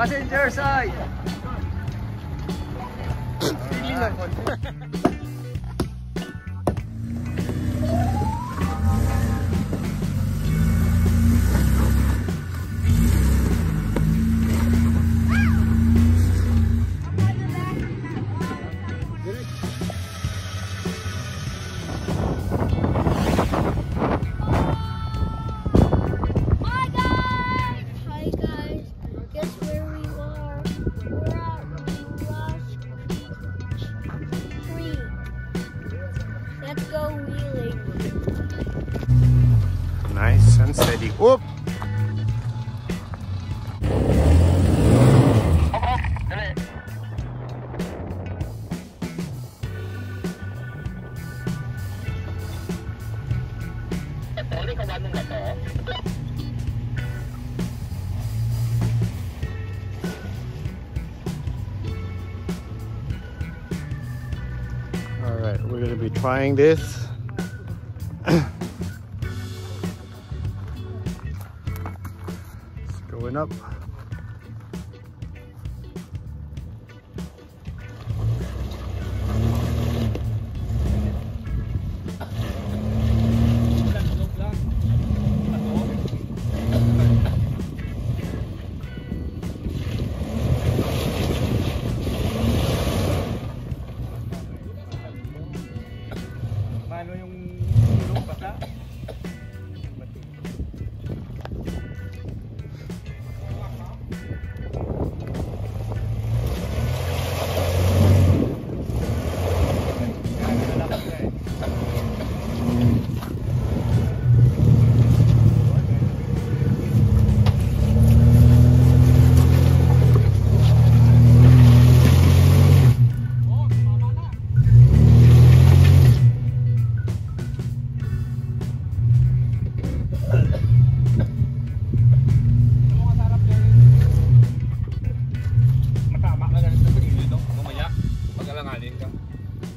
passenger side. Feeling ako. Nice and steady. Whoop! Alright, we're going to be trying this. Going up. Mano yung ilong bata?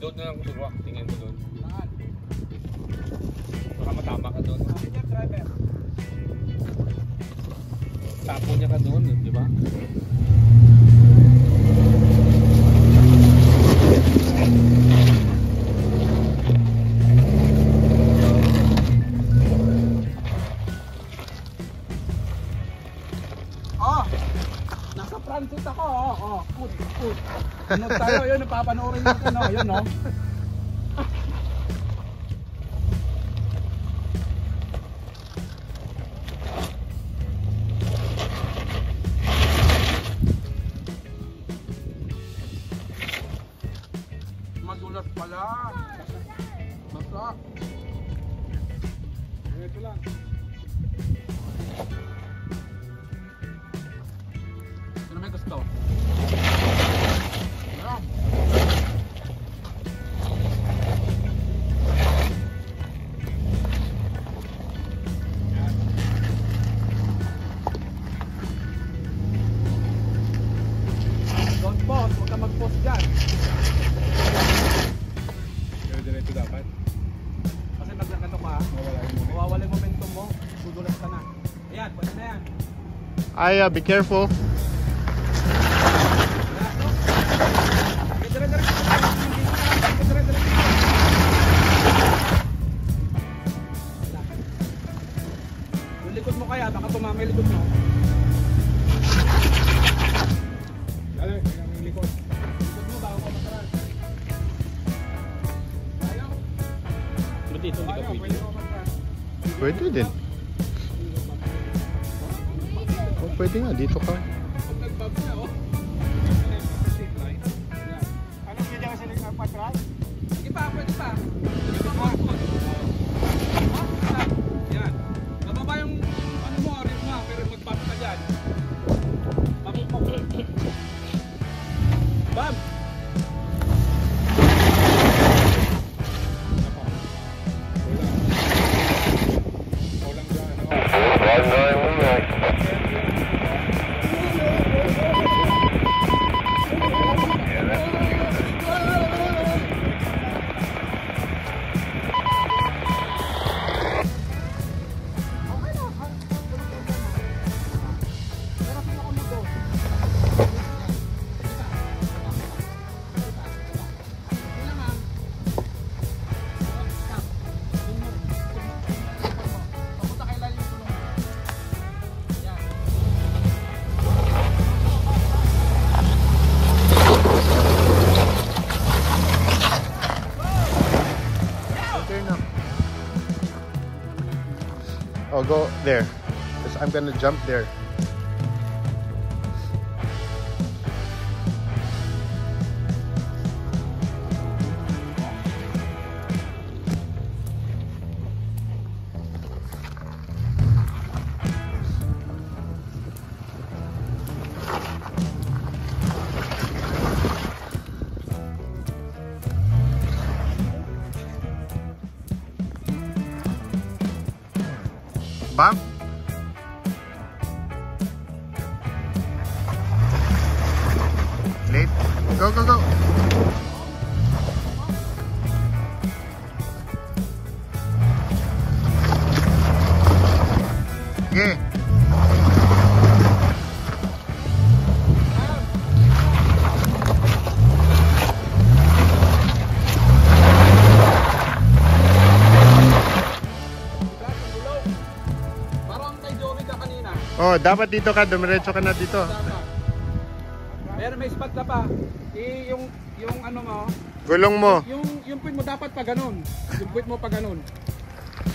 Doon na lang subukan, tingin mo doon. Baka matama ka doon. Tapo niya ka doon, di ba? Oh! Nasa front seat ako, oh. Food. Ano tayo, yun, napapanoorin natin, no? Yun, no? Madulas pala. Basta. Ito lang. Ano may gusto? Don't post, huwag ka mag-post dyan. Diretso dapat. Kasi nagkakato ka, mawawala yung momentum mo, sudulas ka na. Ayan, pwede na yan. Aya, be careful. Yung likod mo kaya, baka tumama yung likod mo. Dali, yung likod. Likod mo, baka matras. Ayaw. Ba't dito hindi ka pwede? Pwede din. Oh, pwede nga, dito ka. Pag nag-bump na, oh. Ano pwede kasi nagpatras? Sige pa, pwede pa. Sige pa, yan. Nababa yung ano mo, rin mo, pero mag-bump ka dyan. Bump! go there. Because I'm gonna jump there. Bump. Late. Go, go, go. Okay. Parang kay Joey ka kanina. Oh, dapat dito ka. Dumiretso ka na dito. Pero may spot na pa. Yung ano mo, Gulong mo. yung point mo dapat pa ganun. Yung point mo pa ganun.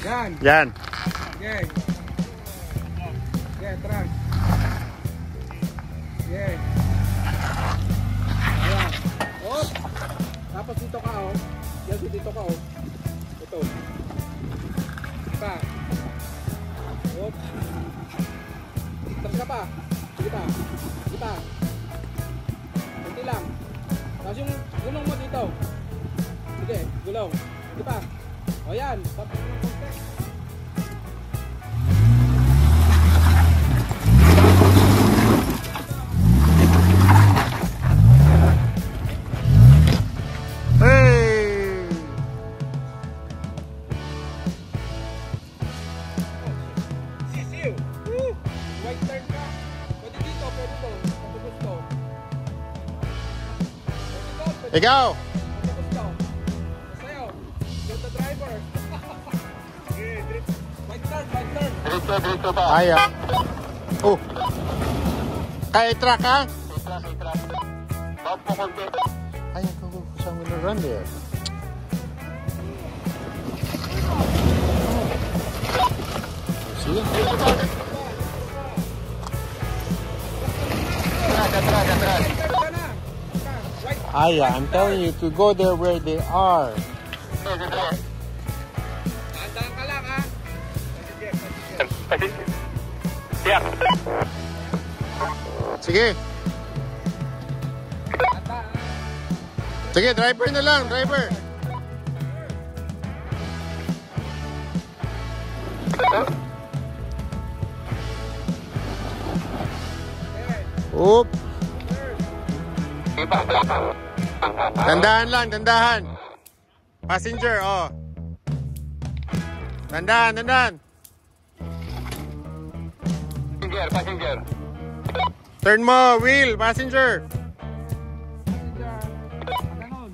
Yan. Yan. Okay. Okay, tara. Okay. Ayan. Oh. Tapos dito ka oh. Yan dito ka oh. Ito. Pa. Oh. Tapos ka pa. Sige pa. Sige pa. Kunti lang. Tapos yung gulong mo dito. Sige, gulong. Sige pa. O yan. Tapos yung konti. Hey! Sisiw! Woo! White turn ka. Pwede dito, pwede to. Pwede gusto. Pwede to, Ikaw! pwede gusto. Sa'yo. You're the driver. Okay, drift. White turn, white turn. Aya. Oh. Kaya i-track ha? Ay, go, go. I'm gonna run there. See? White turn ka na. White. Aya, I'm telling you to go there where they are. Tandaan ka lang ha. Sige. Tandaan. Sige, driver na lang, driver. Oop. Dandahan lang, dandahan. Passenger, oh. Dandahan, dandahan. Passenger. Turn mo, wheel, passenger. Ganon.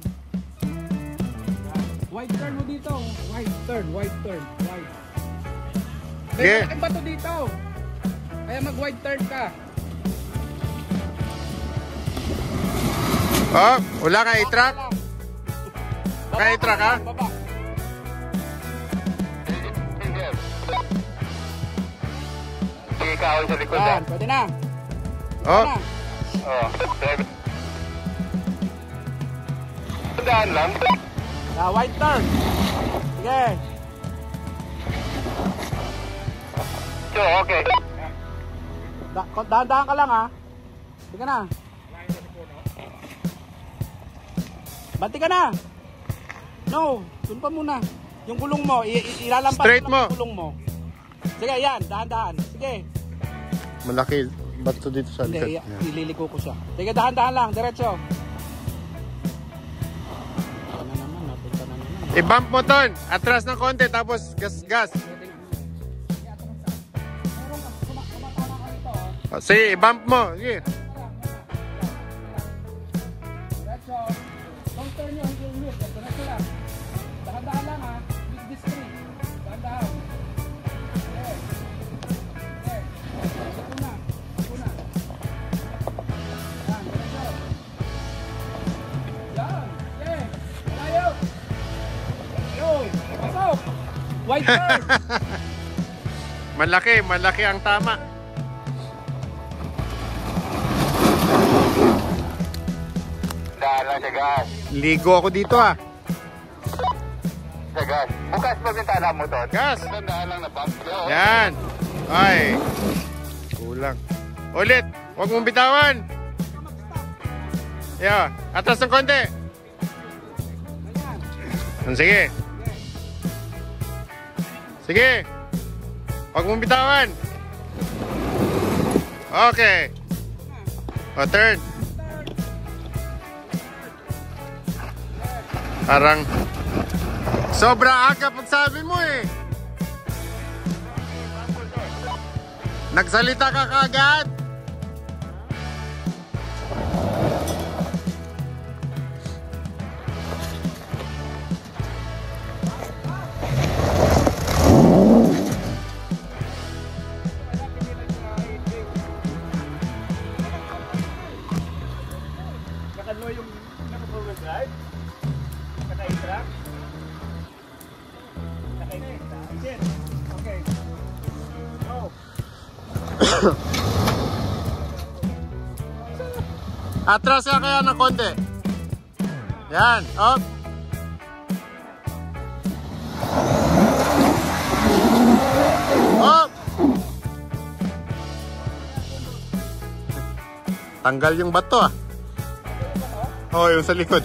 White turn mo dito. White turn, white turn, white. Yeah. May bato dito. Kaya mag-white turn ka. Oh, wala ka i-track? Baba Kaya i-track ha? Baba. Sige ka ako sa likod Yan, pwede na. Oh, Na. Oo. Driver. Tandaan lang. White turn. Sige. So, okay. Dahan-dahan ka lang ha. Sige na. Banti ka na. No, dun pa muna. Yung gulong mo, ilalampas Straight mo lang mo. yung gulong mo. Sige, yan, dahan-dahan. Sige. malaki bato dito sa Hindi, likod. Yeah. ililiko ko siya. Sige, dahan-dahan lang, diretso. Punta na naman, napunta na naman. I-bump mo ton, atras ng konti tapos gas. Sige, i-bump mo. Sige. Diretso. Don't turn your wheel. Diretso lang. Dahan-dahan lang ha. With this tree. Dahan-dahan. Okay. Okay. Ito na. Ito na. Yan. Diretso. Yan. Okay. Malayo. Yun. Pasok. White turn. Malaki ang tama. Daan lang sa gas. Ligo ako dito ah. Sa gas. Bukas pa bintana mo doon. Gas. Daan lang na bump. Yan. Ay. Kulang. Ulit. Huwag mong bitawan. Yeah. Atras ng konti. Sige. Sige. Huwag mong bitawan. Okay. O, turn. Parang sobra aga pagsabi mo eh. Nagsalita ka kagad. Nakano yung naka-forward drive? Naka-i-track? Naka-i-track? Okay. Oh. Atras ka kaya ng konti. Yan. Up. Up. Tanggal yung bato ah. Oh, yung sa likod.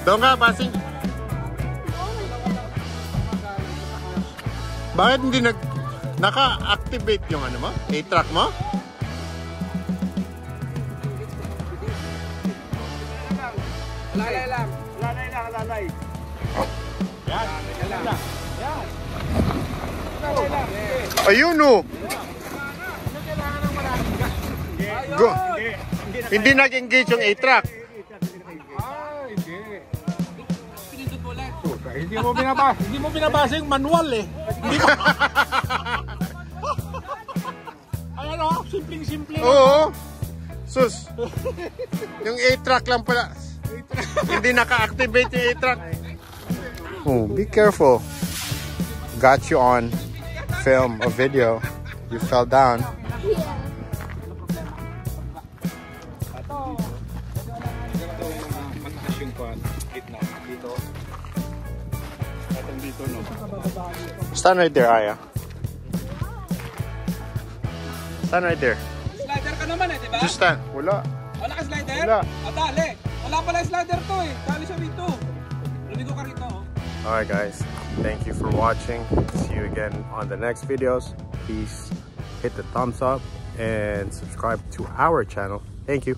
Doon ka, passing. Bakit hindi naka-activate yung ano mo? A-track mo? Lalay lang. Lalay lang, lalay. Yan. Yan lang. Yan. Lalay lang. Ayun oh. Kailangan ng maraming gas. Go. Hindi nag-engage yung A-track. Hindi mo binabasa yung manual eh. Hindi mo. Ayan o, simpleng-simple. Oo. Sus. Yung A-track lang pala. Hindi naka-activate yung A-track. Oh, be careful. Got you on film or video. You fell down. Stand right there, Aya. Stand right there. Slider ka naman eh, di ba? Just stand. Wala. Wala ka slider? Wala. Dali. Wala pala yung slider to eh. Dali siya rito. Lumigo ka rito. Alright guys, thank you for watching. See you again on the next videos. Please hit the thumbs up and subscribe to our channel. Thank you.